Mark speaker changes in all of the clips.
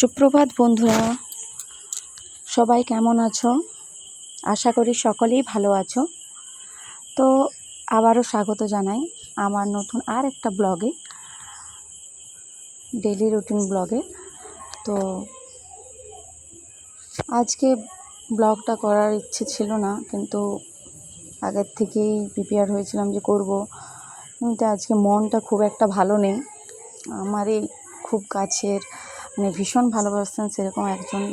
Speaker 1: সুপ্রভাত বন্ধুরা, সবাই কেমন আছো? আশা করি সকলেই ভালো আছো। তো আবারও স্বাগত জানাই আমার নতুন আর একটা ব্লগে, ডেইলি রুটিন ব্লগে। তো আজকে ব্লগটা করার ইচ্ছে ছিল না, কিন্তু আগের থেকেই প্রিপেয়ার হয়েছিলাম যে করব, কিন্তু আজকে মনটা খুব একটা ভালো নেই। আমার এই খুব কাছের ভীষণ ভালোবাসতেন সেরকম একজন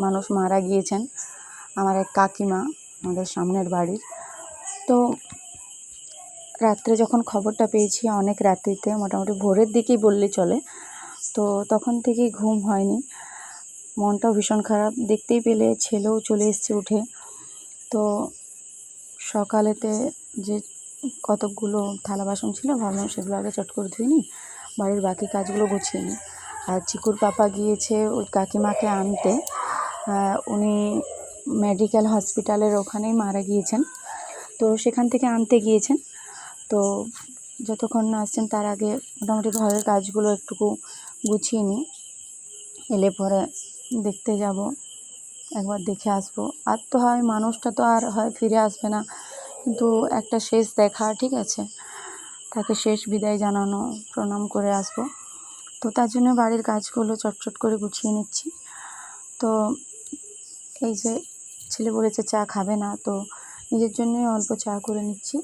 Speaker 1: মানুষ মারা গিয়েছেন, আমার এক কাকিমা, আমাদের সামনের বাড়ির। তো রাত্রে যখন খবরটা পেয়েছি, অনেক রাত্রিতে, মোটামুটি ভোরের দিকেই বললে চলে, তো তখন থেকেই ঘুম হয়নি, মনটাও ভীষণ খারাপ। দেখতেই পেলে ছেলেও চলে এসছে উঠে। তো সকালেতে যে কতকগুলো থালা বাসন ছিল, ভাবলাম সেগুলো আগে চট করে ধুয়ে নিই, বাড়ির বাকি কাজগুলো গুছিয়ে নিই। আর চিকুর পাপা গিয়েছে ওই কাকিমাকে আনতে, উনি মেডিকেল হসপিটালের ওখানেই মারা গিয়েছেন, তো সেখান থেকে আনতে গিয়েছেন। তো যতক্ষণ না আসছেন তার আগে মোটামুটি ঘরের কাজগুলো একটুকু গুছিয়ে নিই, এলে পরে দেখতে যাব, একবার দেখে আসবো। আর তো হয় মানুষটা তো আর হয় ফিরে আসবে না, কিন্তু একটা শেষ দেখা, ঠিক আছে, তাকে শেষ বিদায় জানানো, প্রণাম করে আসবো। তো তার জন্য বাড়ির কাজগুলো চটচট করে গুছিয়ে নিচ্ছি। তো এই যে ছেলে বলেছে চা খাবে না, তো নিজের জন্যই অল্প চা করে নিচ্ছি।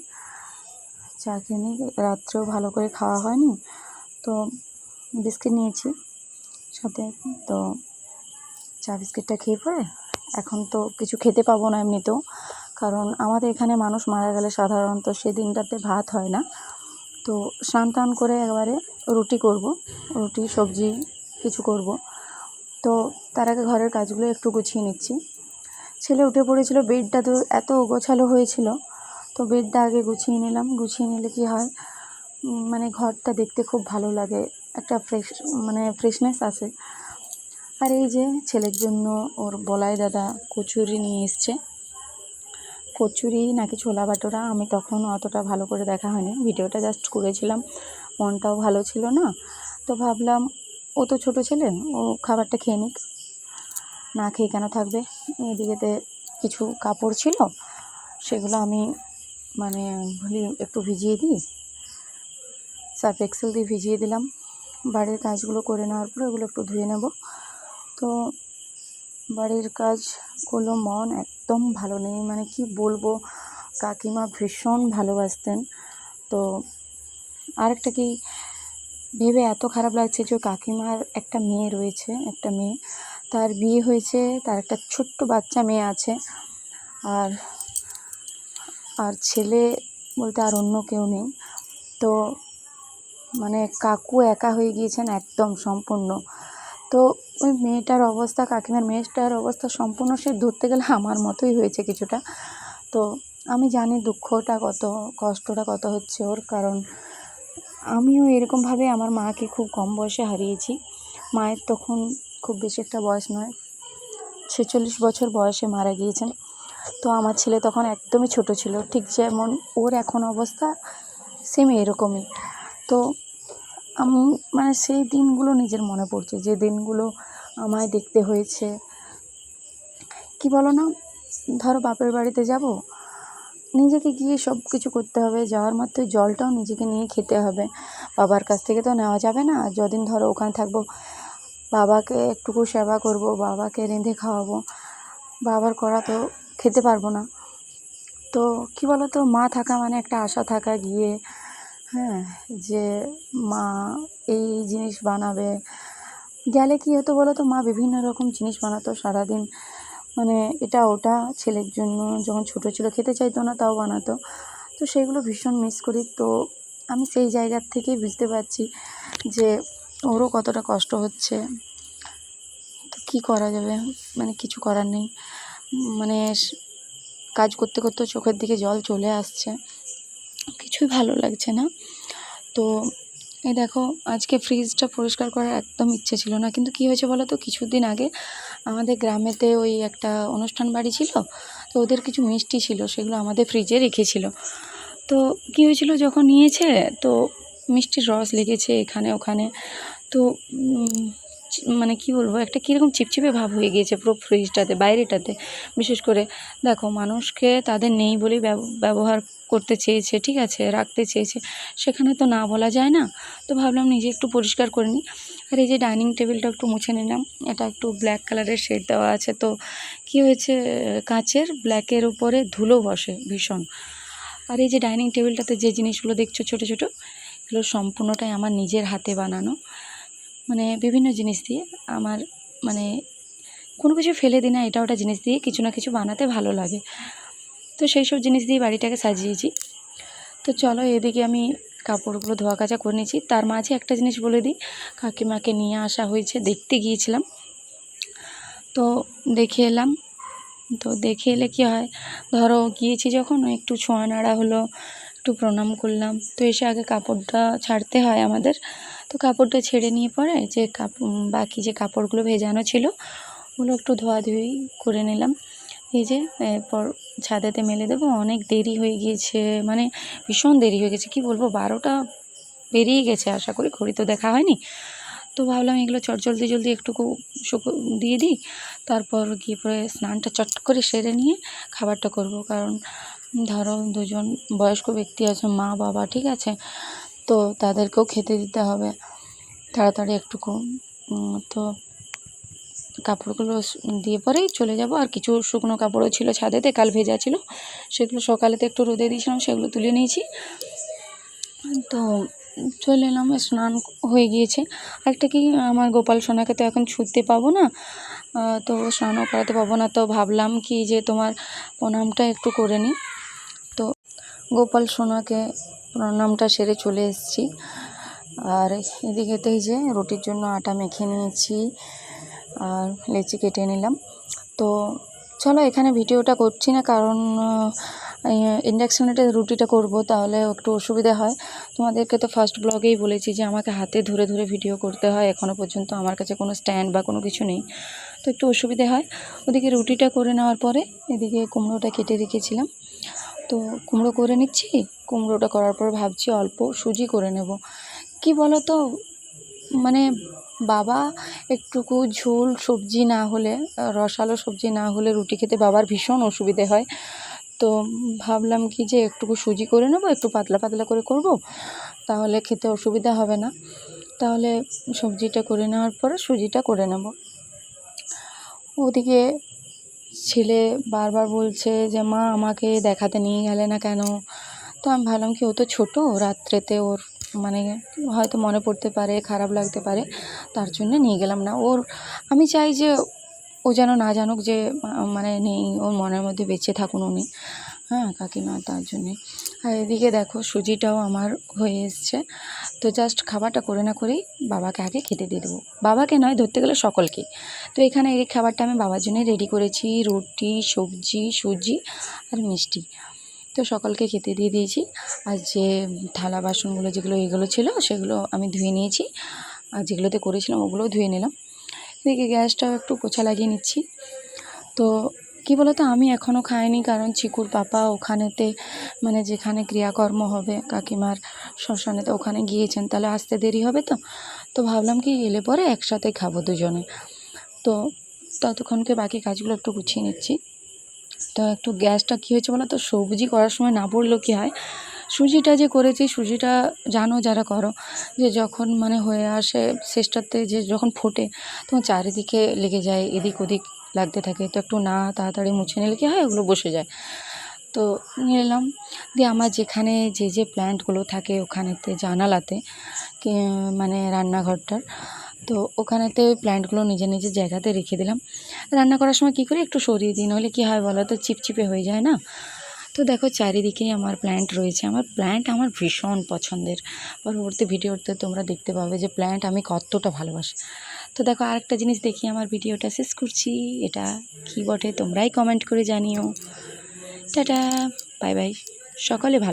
Speaker 1: চা খেয়ে নিই, রাত্রেও ভালো করে খাওয়া হয়নি, তো বিস্কিট নিয়েছি সাথে। তো চা বিস্কিটটা খেয়ে পরে এখন তো কিছু খেতে পাবো না এমনিতেও, কারণ আমাদের এখানে মানুষ মারা গেলে সাধারণত সেদিনটাতে ভাত হয় না। তো স্নান টান করে একবারে রুটি করব, রুটি সবজি কিছু করব। তো তার আগে ঘরের কাজগুলো একটু গুছিয়ে নিচ্ছি। ছেলে উঠে পড়েছিল, বেডটা তো এত গোছালো হয়েছিল, তো বেডটা আগে গুছিয়ে নিলাম। গুছিয়ে নিলে কি হয়, ঘরটা দেখতে খুব ভালো লাগে, একটা ফ্রেশনেস আসে। আর এই যে ছেলের জন্য ওর বলাই দাদা কচুরি নিয়ে এসছে, কচুরি নাকি ছোলা বাটোরা, আমি তখন অতটা ভালো করে দেখা হয়নি, ভিডিওটা জাস্ট করেছিলাম, মনটাও ভালো ছিল না। তো ভাবলাম ও তো ছোটো ছেলে, ও খাবারটা খেয়ে নিক, না খেয়ে কেন থাকবে। এদিকেতে কিছু কাপড় ছিল, সেগুলো আমি একটু ভিজিয়ে দিই, সার্ফ এক্সেল দিয়ে ভিজিয়ে দিলাম। বাড়ির কাজগুলো করে নেওয়ার পর ওগুলো একটু ধুয়ে নেব। তো বাড়ির কাজগুলো মন একদম ভালো নেই, কি বলবো, কাকিমা ভীষণ ভালোবাসতেন। তো আরেকটা কি ভেবে এত খারাপ লাগছে যে কাকিমার একটা মেয়ে রয়েছে, একটা মেয়ে, তার বিয়ে হয়েছে, তার একটা ছোট্ট বাচ্চা মেয়ে আছে, আর আর ছেলে বলতে আর অন্য কেউ নেই। তো কাকু একা হয়ে গিয়েছেন একদম সম্পূর্ণ। তো ওই মেয়েটার অবস্থা, কাকিমার মেয়েটার অবস্থা সম্পূর্ণ সে ধরতে গেলে আমার মতোই হয়েছে কিছুটা। তো আমি জানি দুঃখটা কত, কষ্টটা কত হচ্ছে ওর, কারণ আমিও এরকমভাবে আমার মাকে খুব কম বয়সে হারিয়েছি। মায়ের তখন খুব বেশি একটা বয়স নয়, 46 বছর বয়সে মারা গিয়েছেন। তো আমার ছেলে তখন একদমই ছোট ছিল, ঠিক যেমন ওর এখন অবস্থা সেম এরকমই। তো আমি সেই দিনগুলো নিজের মনে পড়ছে, যে দিনগুলো আমায় দেখতে হয়েছে। কি বলো না, ধরো বাপের বাড়িতে যাব, নিজেকে গিয়ে সব কিছু করতে হবে, যাওয়ার মাত্রই জলটাও নিজেকে নিয়ে খেতে হবে, বাবার কাছ থেকে তো নেওয়া যাবে না। যদিন ধরো ওখানে থাকবো, বাবাকে একটুকু সেবা করব, বাবাকে রেঁধে খাওয়াবো, বাবার করা তো খেতে পারবো না। তো কি বলো তো, মা থাকা একটা আশা থাকা, গিয়ে হ্যাঁ, যে মা এই জিনিস বানাবে। গেলে কি হতো বলো তো, মা বিভিন্ন রকম জিনিস বানাতো সারাদিন, এটা ওটা ছেলের জন্য, যখন ছোটো ছিল খেতে চাইতো না তাও বানাতো। তো সেগুলো ভীষণ মিস করি। তো আমি সেই জায়গার থেকেই বুঝতে পারছি যে ওরও কতটা কষ্ট হচ্ছে। তো কী করা যাবে, কিছু করার নেই। কাজ করতে করতে চোখের দিকে জল চলে আসছে, কিছুই ভালো লাগছে না। তো এই দেখো, আজকে ফ্রিজটা পরিষ্কার করার একদম ইচ্ছে ছিল না, কিন্তু কী হয়েছে বলো তো, কিছুদিন আগে আমাদের গ্রামেতে ওই একটা অনুষ্ঠান বাড়ি ছিল, তো ওদের কিছু মিষ্টি ছিল, সেগুলো আমাদের ফ্রিজে রেখেছিল। তো কী হয়েছিল, যখন নিয়েছে তো মিষ্টির রস লেগেছে এখানে ওখানে। তো মানে কি বলবো, একটা কীরকম চিপচিপে ভাব হয়ে গিয়েছে পুরো ফ্রিজটাতে, বাইরেটাতে। বিশেষ করে দেখো, মানুষকে তাদের নেই বলেই ব্যবহার করতে চেয়েছে, ঠিক আছে, রাখতে চেয়েছে, সেখানে তো না বলা যায় না। তো ভাবলাম নিজে একটু পরিষ্কার করে নিই। আর এই যে ডাইনিং টেবিলটা একটু মুছে নিলাম, এটা একটু ব্ল্যাক কালারের শেড দেওয়া আছে, তো কি হয়েছে, কাঁচের ব্ল্যাকের উপরে ধুলো বসে ভীষণ। আর এই যে ডাইনিং টেবিলটাতে যে জিনিসগুলো দেখছো ছোটো ছোটো, এগুলো সম্পূর্ণটাই আমার নিজের হাতে বানানো। মানে বিভিন্ন জিনিস দিয়ে আমার, মানে কোনো কিছু ফেলে দিই না, এটা ওটা জিনিস দিয়ে কিছু না কিছু বানাতে ভালো লাগে। তো সেই সব জিনিস দিয়ে বাড়িটাকে সাজিয়েছি। তো চলো, এদিকে আমি কাপড়গুলো ধোয়া কাচা করে নিয়েছি। তার মাঝে একটা জিনিস বলে দিই, কাকিমাকে নিয়ে আসা হয়েছে, দেখতে গিয়েছিলাম, তো দেখে এলাম। তো দেখে এলে কী হয়, ধরো গিয়েছি যখন, একটু ছোঁয়া নাড়া হলো, একটু প্রণাম করলাম, তো এসে আগে কাপড়টা ছাড়তে হয় আমাদের। তো কাপড়টা ছেড়ে নিয়ে পরে যে বাকি যে কাপড়গুলো ভেজানো ছিল ওগুলো একটু ধোয়াধুয়ি করে নিলাম। এই যে এরপর ছাদেতে মেলে দেবো। অনেক দেরি হয়ে গিয়েছে, মানে ভীষণ দেরি হয়ে গেছে, কি বলবো, 12টা পেরিয়ে গেছে আশা করি, ঘড়ি তো দেখা হয়নি। তো ভাবলাম এগুলো জলদি জলদি একটুকু দিয়ে দিই, তারপর গিয়ে পরে স্নানটা চট করে সেরে নিয়ে খাবারটা করব। কারণ ধরো দুজন বয়স্ক ব্যক্তি আছে, মা বাবা, ঠিক আছে, তো তাদেরকেও খেতে দিতে হবে তাড়াতাড়ি একটুকু। তো কাপড়গুলো দিয়ে পরেই চলে যাব। আর কিছু শুকনো কাপড়ও ছিল ছাদেতে, কাল ভেজা ছিল, সেগুলো সকালেতে একটু রোদে দিয়েছিলাম, সেগুলো তুলে নিয়েছি। তো চলে এলাম, স্নান হয়ে গিয়েছে। একটা কি, আমার গোপাল সোনাকে তো এখন ছুঁতে পাবো না, তো স্নানও করাতে পাবো না, তো ভাবলাম কি যে তোমার প্রণামটা একটু করে নিই। তো গোপাল সোনাকে প্রণামটা সেরে চলে এসেছি। আর এদিকেতেই যে রুটির জন্য আটা মেখে নিয়েছি আর লেচি কেটে নিলাম। তো চলো, এখানে ভিডিওটা করছি না, কারণ ইন্ডাকশানেতে রুটিটা করব, তাহলে একটু অসুবিধা হয়। তোমাদেরকে তো ফার্স্ট ব্লগেই বলেছি যে আমাকে হাতে ধরে ধরে ভিডিও করতে হয়, এখনও পর্যন্ত আমার কাছে কোনো স্ট্যান্ড বা কোনো কিছু নেই, তো একটু অসুবিধে হয়। ওদিকে রুটিটা করে নেওয়ার পরে এদিকে কুমড়োটা কেটে রেখেছিলাম, তো কুমড়ো করে নিচ্ছি। কুমড়োটা করার পর ভাবছি অল্প সুজি করে নেব। কি বলো তো, মানে বাবা একটুকু ঝোল সবজি না হলে, রসালো সবজি না হলে রুটি খেতে বাবার ভীষণ অসুবিধে হয়। তো ভাবলাম কি যে একটুকু সুজি করে নেবো, একটু পাতলা পাতলা করে করব, তাহলে খেতে অসুবিধা হবে না। তাহলে সবজিটা করে নেওয়ার পরে সুজিটা করে নেব। ওদিকে ছেলে বারবার বলছে যে মা আমাকে দেখাতে নিয়ে গেলে না কেন। তো আমি ভাবলাম কি, ও তো ছোটো, রাত্রেতে ওর মানে হয়তো মনে পড়তে পারে, খারাপ লাগতে পারে, তার জন্যে নিয়ে গেলাম না। আমি চাই যে ও যেন না জানুক যে মানে নেই, ওর মনের মধ্যে বেঁচে থাকুন উনি, হ্যাঁ কাকিমা, তার জন্যে। আর এদিকে দেখো সুজিটাও আমার হয়ে এসছে। তো জাস্ট খাবারটা করে না করেই বাবাকে আগে খেতে দিয়ে দেবো, বাবাকে নয়, ধরতে গেলে সকলকেই। তো এখানে এই খাবারটা আমি বাবার জন্য রেডি করেছি, রুটি, সবজি, সুজি আর মিষ্টি। তো সকলকে খেতে দিয়ে দিয়েছি। আর যে থালা বাসনগুলো যেগুলো এগুলো ছিল সেগুলো আমি ধুয়ে নিয়েছি, আর যেগুলোতে করেছিলাম ওগুলোও ধুয়ে নিলাম। এদিকে গ্যাসটাও একটু পোছা লাগিয়ে নিচ্ছি। তো কী বলো তো, আমি এখনও খাইনি, কারণ চিকুর পাপা ওখানেতে, মানে যেখানে ক্রিয়াকর্ম হবে কাকিমার শ্মশানেতে, ওখানে গিয়েছেন, তাহলে আসতে দেরি হবে। তো ভাবলাম কি এলে পরে একসাথে খাবো দুজনে। তো ততক্ষণকে বাকি কাজগুলো একটু গুছিয়ে নিচ্ছি। তো একটু গ্যাসটা কী হয়েছে বলো তো, সবজি করার সময় না পড়লেও কী হয়, সুজিটা যে করেছি, সুজিটা জানো যারা করো, যে যখন মানে হয়ে আসে শেষটাতে, যে যখন ফোটে তখন চারিদিকে লেগে যায়, এদিক ওদিক লাগতে থাকে। তো একটু না তাড়াতাড়ি মুছে নিলে কী হয়, ওগুলো বসে যায়। তো নিয়ে এলাম, দিয়ে আমার যেখানে যে প্ল্যান্টগুলো থাকে ওখানেতে জানালাতে, মানে রান্নাঘরটার, তো ওখানেতে ওই প্ল্যান্টগুলো নিজের নিজের জায়গাতে রেখে দিলাম। রান্না করার সময় কী করি, একটু সরিয়ে দিই, নইলে কী হয় বলো তো, চিপচিপে হয়ে যায় না। তো দেখো চারিদিকেই আমার প্ল্যান্ট রয়েছে, আমার প্ল্যান্ট আমার ভীষণ পছন্দের। পরবর্তী ভিডিওতে তোমরা দেখতে পাবে যে প্ল্যান্ট আমি কতটা ভালোবাসি। তো দেখো আরেকটা জিনিস দেখি, আমার ভিডিওটা শেষ করছি, এটা কী বটে তোমরাই কমেন্ট করে জানিও। টাটা, বাই বাই, সকলে ভালো।